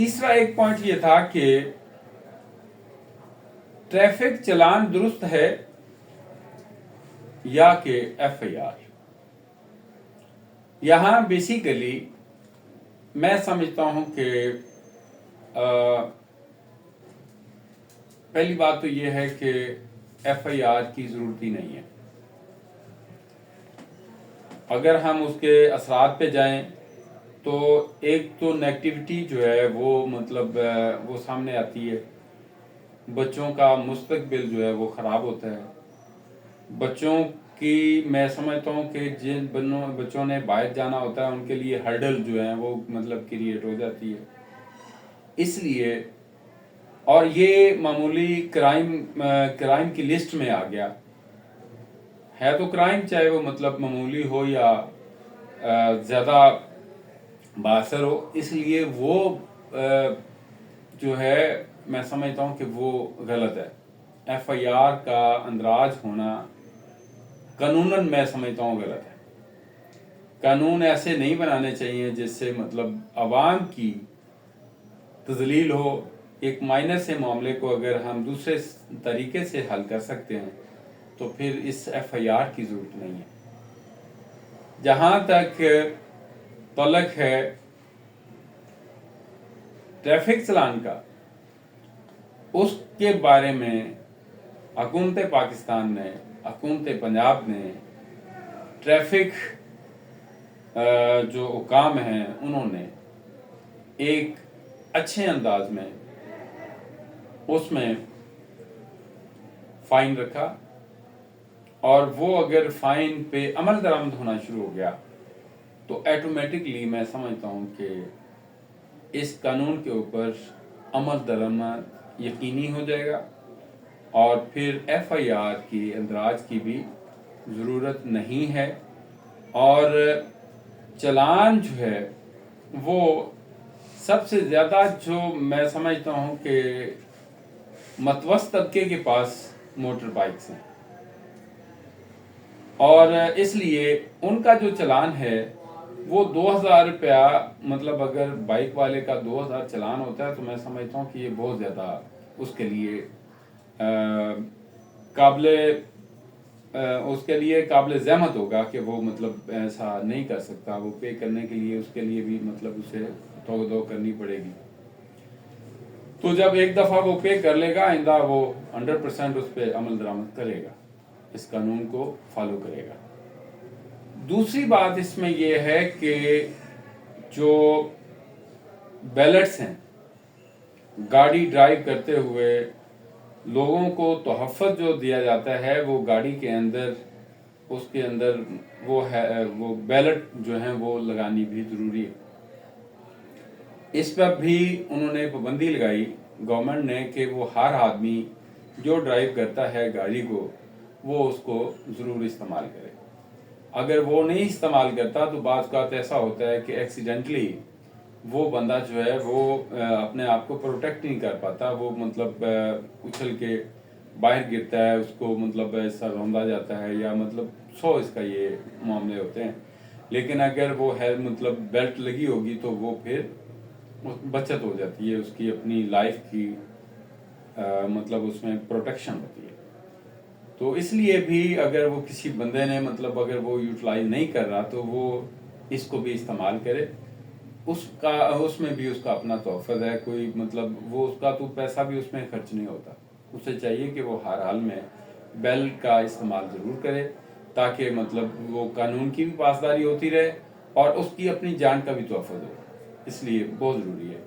تیسرا ایک پوائنٹ یہ تھا کہ ٹریفک چلان درست ہے یا کہ ایف آئی آر. یہاں بیسیکلی میں سمجھتا ہوں کہ پہلی بات تو یہ ہے کہ ایف آئی آر کی ضرورت ہی نہیں ہے. اگر ہم اس کے اثرات پہ جائیں تو ایک تو نیگیٹیوٹی جو ہے وہ مطلب وہ سامنے آتی ہے. بچوں کا مستقبل جو ہے وہ خراب ہوتا ہے. بچوں کی میں سمجھتا ہوں کہ جن بچوں نے باہر جانا ہوتا ہے ان کے لیے ہرڈل جو ہے وہ مطلب کریٹ ہو جاتی ہے. اس لیے اور یہ معمولی کرائم کی لسٹ میں آ گیا ہے. تو کرائم چاہے وہ مطلب معمولی ہو یا زیادہ باثر ہو، اس لیے وہ جو ہے میں سمجھتا ہوں کہ وہ غلط ہے. ایف آئی آر کا اندراج ہونا قانوناً میں سمجھتا ہوں غلط ہے. قانون ایسے نہیں بنانے چاہیے جس سے مطلب عوام کی تذلیل ہو. ایک مائنر سے معاملے کو اگر ہم دوسرے طریقے سے حل کر سکتے ہیں تو پھر اس ایف آئی آر کی ضرورت نہیں ہے. جہاں تک تعلق ہے ٹریفک چلان کا، اس کے بارے میں حکومت پاکستان نے، حکومت پنجاب نے، ٹریفک جو حکام ہیں انہوں نے ایک اچھے انداز میں اس میں فائن رکھا. اور وہ اگر فائن پہ عمل درآمد ہونا شروع ہو گیا تو ایٹومیٹکلی میں سمجھتا ہوں کہ اس قانون کے اوپر عمل درآمد یقینی ہو جائے گا اور پھر ایف آئی آر کی اندراج کی بھی ضرورت نہیں ہے. اور چلان جو ہے وہ سب سے زیادہ جو میں سمجھتا ہوں کہ متوسط طبقے کے پاس موٹر بائکس ہیں اور اس لیے ان کا جو چلان ہے وہ 2000 روپیہ مطلب اگر بائک والے کا 2000 چلان ہوتا ہے تو میں سمجھتا ہوں کہ یہ بہت زیادہ اس کے لیے قابل زحمت ہوگا کہ وہ مطلب ایسا نہیں کر سکتا. وہ پے کرنے کے لیے اس کے لیے بھی مطلب اسے دو کرنی پڑے گی. تو جب ایک دفعہ وہ پے کر لے گا آئندہ وہ 100% اس پہ عمل درآمد کرے گا، اس قانون کو فالو کرے گا. دوسری بات اس میں یہ ہے کہ جو بیلٹس ہیں، گاڑی ڈرائیو کرتے ہوئے لوگوں کو تحفظ جو دیا جاتا ہے وہ گاڑی کے اندر اس کے اندر وہ بیلٹ جو ہیں وہ لگانی بھی ضروری ہے. اس پر بھی انہوں نے پابندی لگائی گورنمنٹ نے کہ وہ ہر آدمی جو ڈرائیو کرتا ہے گاڑی کو وہ اس کو ضرور استعمال کرے. اگر وہ نہیں استعمال کرتا تو بعض اوقات ایسا ہوتا ہے کہ ایکسیڈنٹلی وہ بندہ جو ہے وہ اپنے آپ کو پروٹیکٹ نہیں کر پاتا. وہ مطلب اچھل کے باہر گرتا ہے، اس کو مطلب ایسا روندا جاتا ہے یا مطلب اس کا یہ معاملے ہوتے ہیں. لیکن اگر وہ ہے مطلب بیلٹ لگی ہوگی تو وہ پھر بچت ہو جاتی ہے، اس کی اپنی لائف کی مطلب اس میں پروٹیکشن ہوتی ہے. تو اس لیے بھی اگر وہ کسی بندے نے مطلب اگر وہ یوٹیلائز نہیں کر رہا تو وہ اس کو بھی استعمال کرے. اس میں بھی اس کا اپنا تحفظ ہے. کوئی مطلب وہ اس کا تو پیسہ بھی اس میں خرچ نہیں ہوتا. اسے چاہیے کہ وہ ہر حال میں بیلٹ کا استعمال ضرور کرے تاکہ مطلب وہ قانون کی بھی پاسداری ہوتی رہے اور اس کی اپنی جان کا بھی تحفظ ہو. اس لیے بہت ضروری ہے.